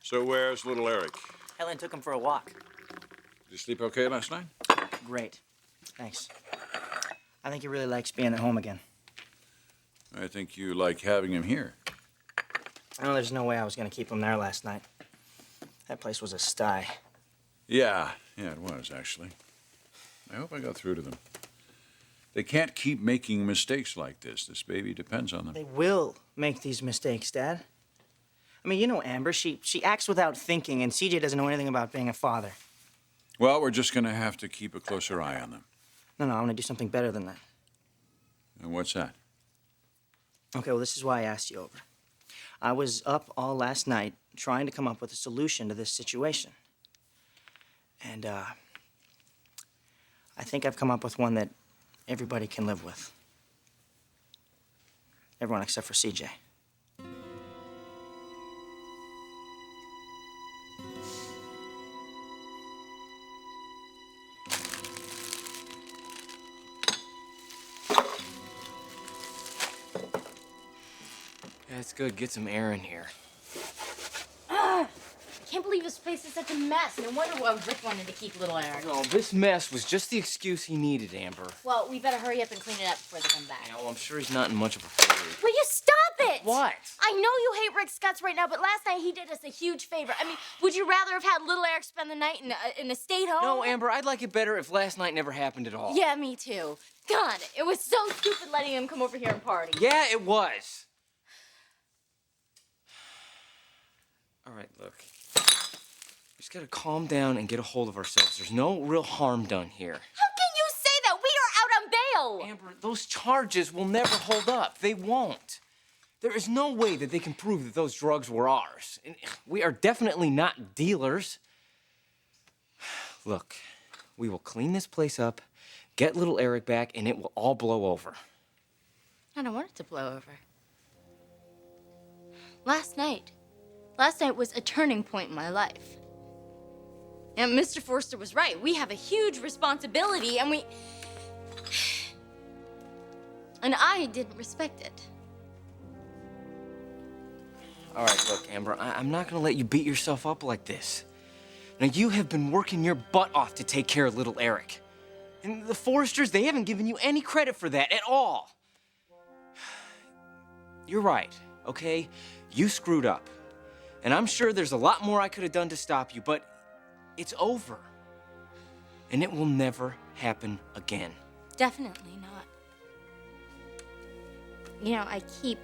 So where's little Eric? Helen took him for a walk. Did you sleep okay last night? Great. Thanks. I think he really likes being at home again. I think you like having him here. Oh, there's no way I was going to keep him there last night. That place was a sty. Yeah, it was, actually. I hope I got through to them. They can't keep making mistakes like this. This baby depends on them. They will make these mistakes, Dad. I mean, you know Amber. She acts without thinking, and CJ doesn't know anything about being a father. Well, we're just going to have to keep a closer eye on them. No, I'm going to do something better than that. And what's that? Okay, well, this is why I asked you over. I was up all last night trying to come up with a solution to this situation. And, I think I've come up with one that everybody can live with. Everyone except for CJ. That's good. Get some air in here. I can't believe this place is such a mess. No wonder why Rick wanted to keep little Eric. No, this mess was just the excuse he needed, Amber. Well, we better hurry up and clean it up before they come back. Yeah, well, I'm sure he's not in much of a hurry. Will you stop it? What? I know you hate Rick's guts right now, but last night he did us a huge favor. I mean, would you rather have had little Eric spend the night in a state home? No, Amber, I'd like it better if last night never happened at all. Yeah, me too. God, it was so stupid letting him come over here and party. Yeah, it was. All right, look. We just gotta calm down and get a hold of ourselves. There's no real harm done here. How can you say that? We are out on bail. Amber, those charges will never hold up. They won't. There is no way that they can prove that those drugs were ours. And we are definitely not dealers. Look, we will clean this place up, get little Eric back, and it will all blow over. I don't want it to blow over. Last night was a turning point in my life. And Mr. Forrester was right. We have a huge responsibility, and I didn't respect it. All right, look, Amber, I'm not gonna let you beat yourself up like this. Now, you have been working your butt off to take care of little Eric. And the Forresters, they haven't given you any credit for that at all. You're right, okay? You screwed up. And I'm sure there's a lot more I could have done to stop you, but it's over. And it will never happen again. Definitely not. You know, I keep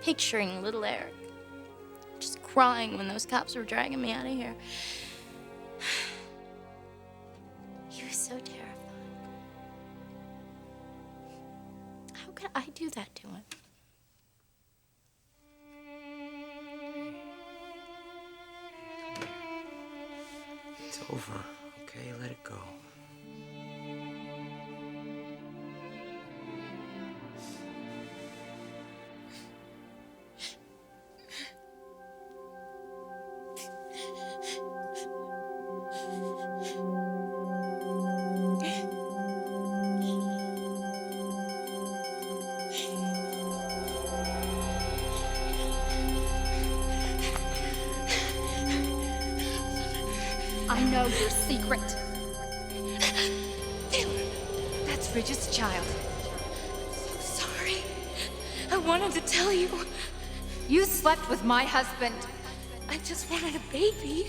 picturing little Eric just crying when those cops were dragging me out of here. He was so terrified. How could I do that to him? It's over, okay? Let it go. I know your secret. That's Bridget's child. I'm so sorry. I wanted to tell you. You slept with my husband. I just wanted a baby.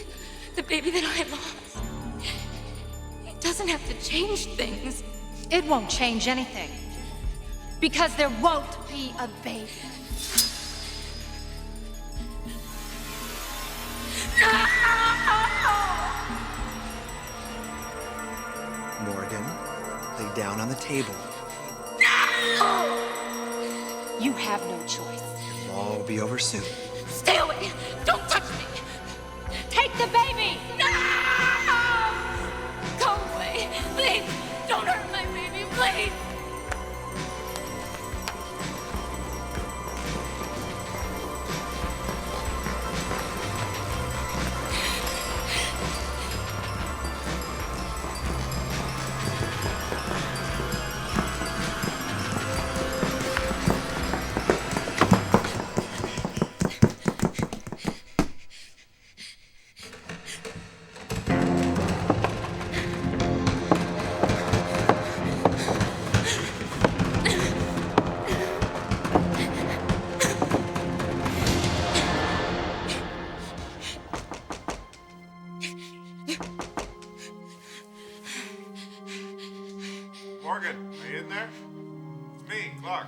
The baby that I lost. It doesn't have to change things. It won't change anything. Because there won't be a baby. Morgan, lay down on the table. You have no choice. It'll all be over soon. Stay away! Don't touch me! Take the baby! No! Go away! Please! Don't hurt my baby, please! in there? It's me, Clarke.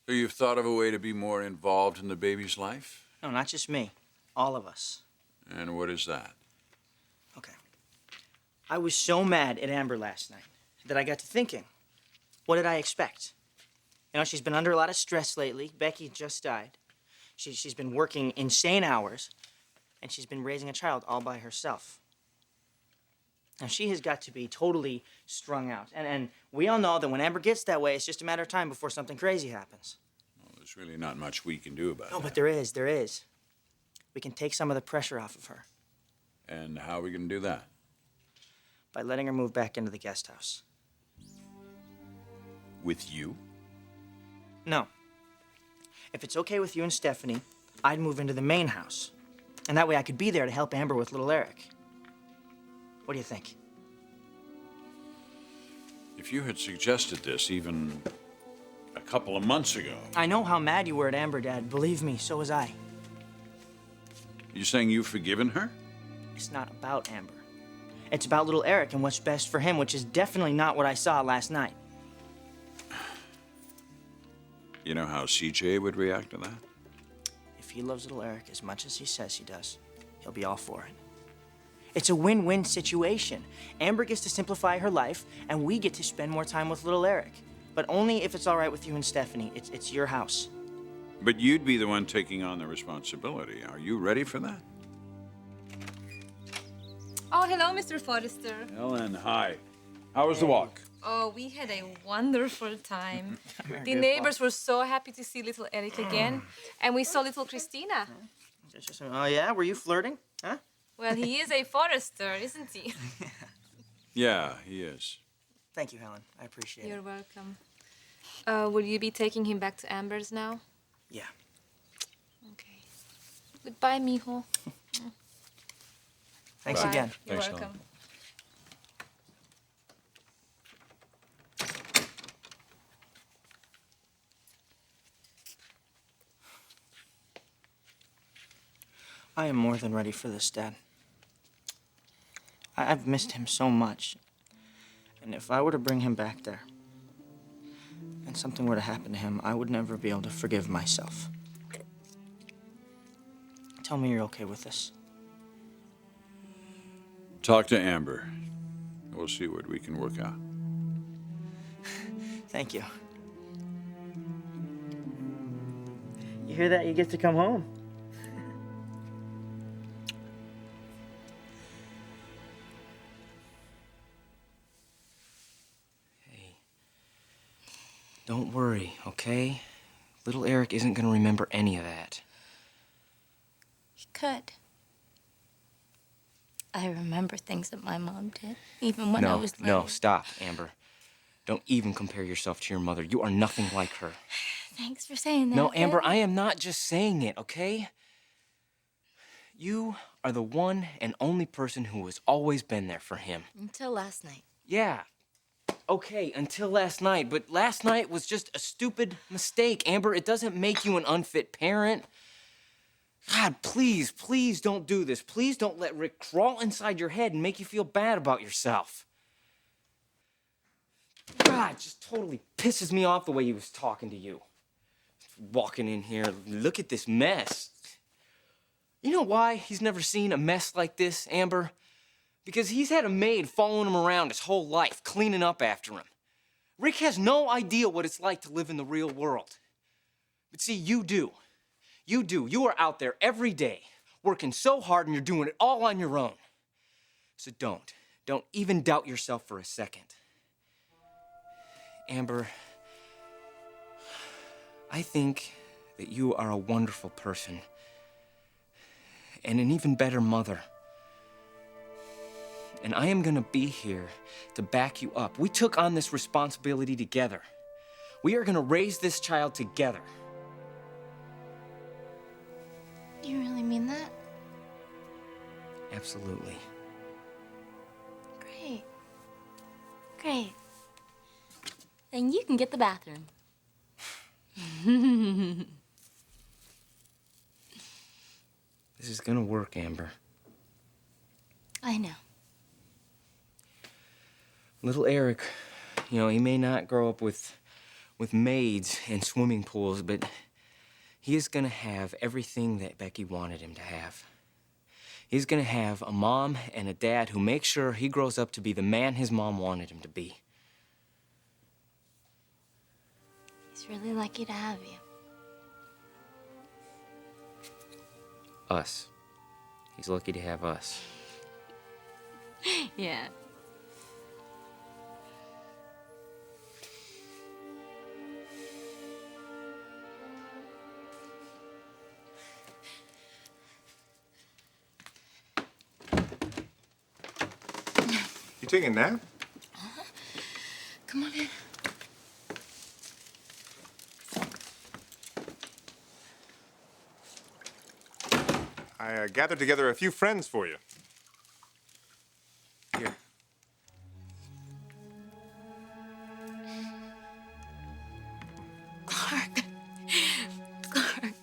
So you've thought of a way to be more involved in the baby's life? No, not just me. All of us. And what is that? Okay. I was so mad at Amber last night that I got to thinking, what did I expect? You know, she's been under a lot of stress lately. Becky just died. She's been working insane hours, and she's been raising a child all by herself. Now, she has got to be totally strung out. And we all know that when Amber gets that way, it's just a matter of time before something crazy happens. Well, there's really not much we can do about it. No, but there is. We can take some of the pressure off of her And how are we going to do that? by letting her move back into the guest house. With you? No. If it's okay with you and Stephanie, I'd move into the main house. And that way I could be there to help Amber with little Eric. What do you think? If you had suggested this even a couple of months ago, I know how mad you were at Amber, Dad. Believe me, so was I. you saying you've forgiven her? It's not about Amber. It's about little Eric and what's best for him, which is definitely not what I saw last night. You know how CJ would react to that? If he loves little Eric as much as he says he does, he'll be all for it. It's a win-win situation. Amber gets to simplify her life, and we get to spend more time with little Eric. But only if it's all right with you and Stephanie. It's your house. But you'd be the one taking on the responsibility. Are you ready for that? Oh, hello, Mr. Forrester. Ellen, hi. How was the walk? Oh, we had a wonderful time. The neighbors were so happy to see little Eric again, and we saw little Christina. Oh, yeah? Were you flirting? Huh? Well, he is a Forrester, isn't he? Yeah, he is. Thank you, Helen. I appreciate You're it. welcome. Will you be taking him back to Amber's now? Yeah. Okay. Goodbye, mijo. Thanks Bye. again. You're Thanks, welcome. Helen. I am more than ready for this, Dad. I've missed him so much. And if I were to bring him back there, and something were to happen to him, I would never be able to forgive myself. Tell me you're okay with this. Talk to Amber. We'll see what we can work out. Thank you. You hear that? You get to come home. Don't worry, okay? Little Eric isn't gonna remember any of that. He could. I remember things that my mom did, even when I was little. No, stop, Amber. Don't even compare yourself to your mother. You are nothing like her. Thanks for saying that. No, Amber, Daddy. I am not just saying it, okay? You are the one and only person who has always been there for him. Until last night. Yeah. Okay, until last night, but last night was just a stupid mistake. Amber, it doesn't make you an unfit parent. God, please, please don't do this. Please don't let Rick crawl inside your head and make you feel bad about yourself. God, it just totally pisses me off the way he was talking to you. Walking in here, look at this mess. You know why he's never seen a mess like this, Amber? Because he's had a maid following him around his whole life, cleaning up after him. Rick has no idea what it's like to live in the real world. But see, you do. You do. You are out there every day, working so hard, and you're doing it all on your own. So don't even doubt yourself for a second. Amber, I think that you are a wonderful person and an even better mother. And I am gonna be here to back you up. We took on this responsibility together. We are gonna raise this child together. You really mean that? Absolutely. Great. Great. Then you can get the bathroom. This is gonna work, Amber. I know. Little Eric, you know, he may not grow up with maids and swimming pools, but he is gonna have everything that Becky wanted him to have. He's gonna have a mom and a dad who make sure he grows up to be the man his mom wanted him to be. He's really lucky to have you. Us. He's lucky to have us. Yeah. You taking a nap? Come on in. I gathered together a few friends for you. Here. Clarke. Clarke.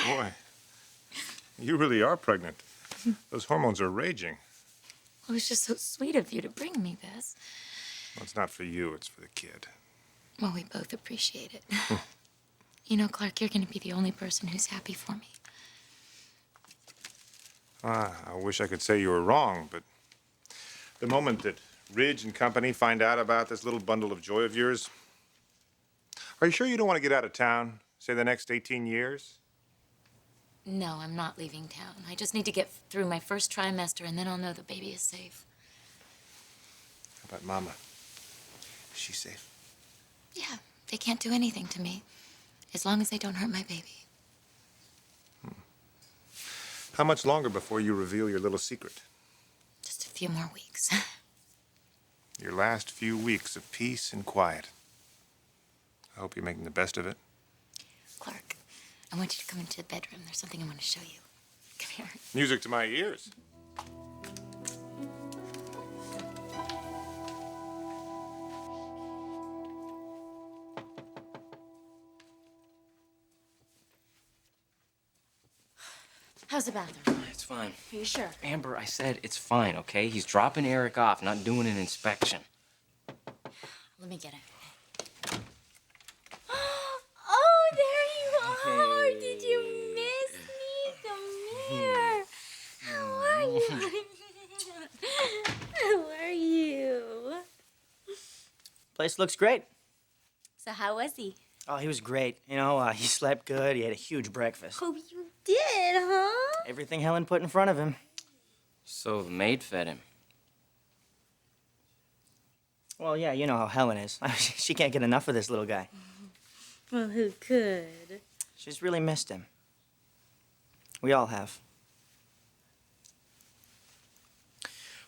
Boy, you really are pregnant. Those hormones are raging. It was just so sweet of you to bring me this. Well, it's not for you, it's for the kid. Well, we both appreciate it. You know, Clarke, you're going to be the only person who's happy for me. I wish I could say you were wrong, but the moment that Ridge and company find out about this little bundle of joy of yours, are you sure you don't want to get out of town, say the next 18 years? No, I'm not leaving town. I just need to get through my first trimester, and then I'll know the baby is safe. How about Mama? Is she safe? Yeah, they can't do anything to me, as long as they don't hurt my baby. How much longer before you reveal your little secret? Just a few more weeks. Your last few weeks of peace and quiet. I hope you're making the best of it. Clarke, I want you to come into the bedroom. There's something I want to show you. Come here. Music to my ears. How's the bathroom? It's fine. Are you sure? Amber, I said it's fine, okay? He's dropping Eric off, not doing an inspection. Let me get it. Oh, there you are. Hey. Did you miss me? Come here. How are you? How are you? Place looks great. So how was he? Oh, he was great. You know, he slept good. He had a huge breakfast. Oh, you did, huh? Everything Helen put in front of him. So the maid fed him. Well, yeah, you know how Helen is. She can't get enough of this little guy. Well, who could? She's really missed him. We all have.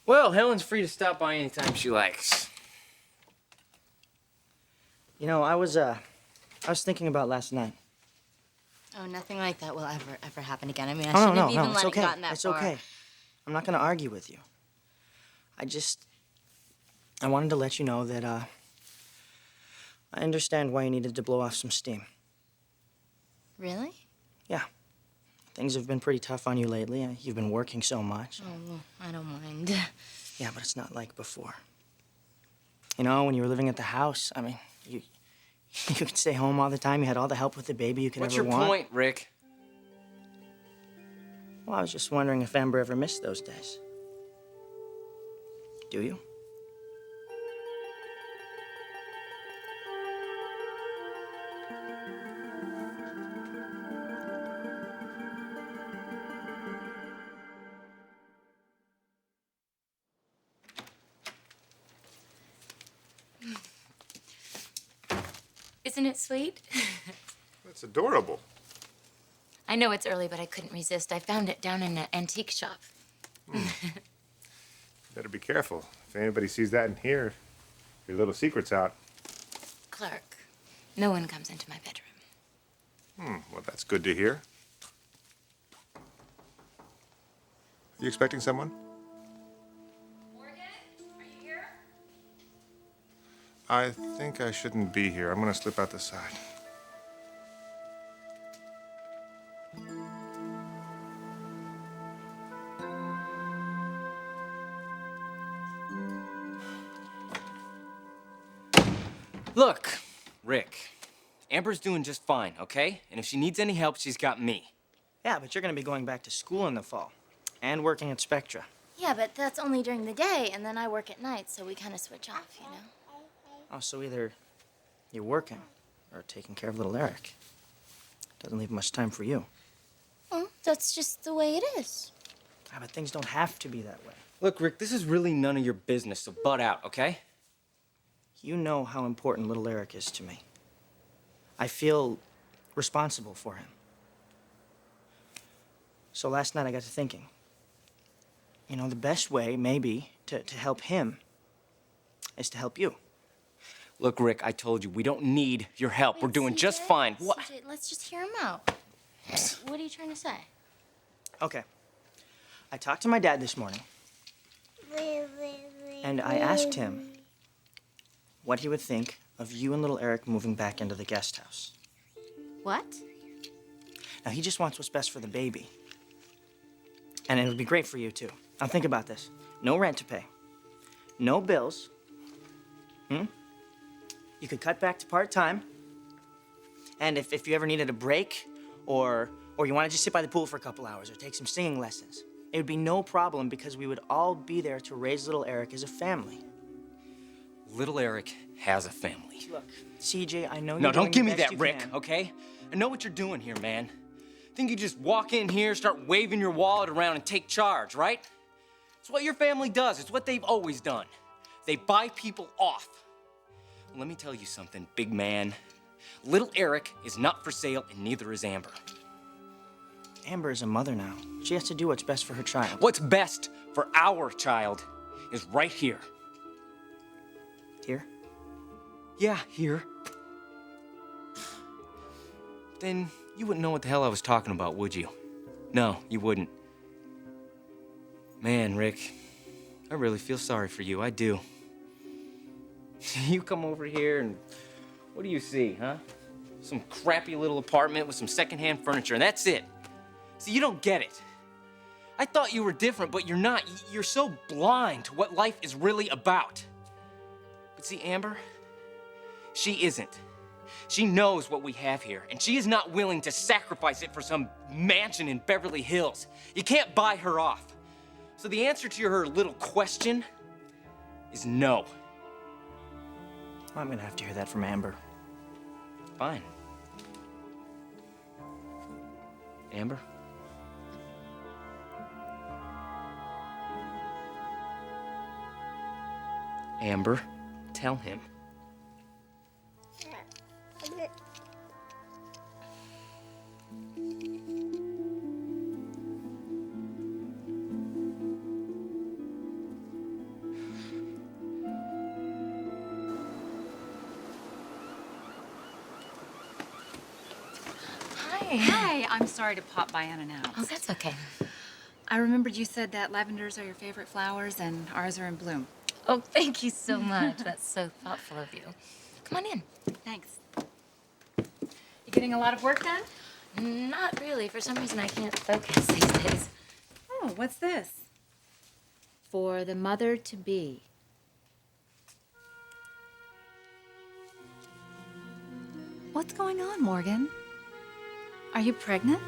Well, Helen's free to stop by anytime she likes. You know, I was thinking about last night. Oh, nothing like that will ever happen again. I mean, I Oh, shouldn't no, have even no, it's let okay. it gotten that It's far. okay. I'm not gonna argue with you. I wanted to let you know that, I understand why you needed to blow off some steam. Really? Yeah. Things have been pretty tough on you lately. You've been working so much. Oh, well, I don't mind. Yeah, but it's not like before. You know, when you were living at the house, I mean, you could stay home all the time. You had all the help with the baby you could What's ever your want. point, Rick? Well, I was just wondering if Amber ever missed those days. Do you? Isn't it sweet? That's adorable. I know it's early, but I couldn't resist. I found it down in an antique shop. Better be careful. If anybody sees that in here, your little secret's out. Clarke, no one comes into my bedroom. Well, that's good to hear. You expecting someone? Morgan, are you here? I think I shouldn't be here. I'm gonna slip out the side. Look, Rick, Amber's doing just fine, okay? And if she needs any help, she's got me. Yeah, but you're gonna be going back to school in the fall and working at Spectra. Yeah, but that's only during the day, and then I work at night, so we kind of switch off, you know? Oh, so either you're working or taking care of little Eric. Doesn't leave much time for you. Well, that's just the way it is. Ah, but things don't have to be that way. Look, Rick, this is really none of your business, so butt out, okay? You know how important little Eric is to me. I feel responsible for him. So last night I got to thinking. You know, the best way, maybe, to help him is to help you. Look, Rick, I told you, we don't need your help. We're Wait, doing just CJ, fine. What? CJ, let's just hear him out. What are you trying to say? Okay. I talked to my dad this morning, and I asked him what he would think of you and little Eric moving back into the guest house. What? Now, he just wants what's best for the baby. And it would be great for you, too. Now, think about this. No rent to pay. No bills. You could cut back to part-time. And if you ever needed a break, or you want to just sit by the pool for a couple hours, or take some singing lessons, it would be no problem because we would all be there to raise little Eric as a family. Little Eric has a family. Look, CJ, I know you're No, doing don't give the me best that, you Rick, can. okay? I know what you're doing here, man. Think you just walk in here, start waving your wallet around and take charge, right? It's what your family does. It's what they've always done. They buy people off. Well, let me tell you something, big man. Little Eric is not for sale, and neither is Amber. Amber is a mother now. She has to do what's best for her child. What's best for our child is right here. Here? Yeah, here. Then you wouldn't know what the hell I was talking about, would you? No, you wouldn't. Man, Rick, I really feel sorry for you. I do. You come over here and what do you see, huh? Some crappy little apartment with some secondhand furniture, and that's it. See, you don't get it. I thought you were different, but you're not. You're so blind to what life is really about. But see, Amber, she isn't. She knows what we have here, and she is not willing to sacrifice it for some mansion in Beverly Hills. You can't buy her off. So the answer to her little question is no. I'm gonna have to hear that from Amber. Fine. Amber? Amber, tell him. Hi, I'm sorry to pop by unannounced. Oh, that's okay. I remembered you said that lavenders are your favorite flowers and ours are in bloom. Oh, thank you so much. That's so thoughtful of you. Come on in. Thanks. You getting a lot of work done? Not really. For some reason, I can't focus these days. Oh, what's this? For the mother-to-be. What's going on, Morgan? Are you pregnant?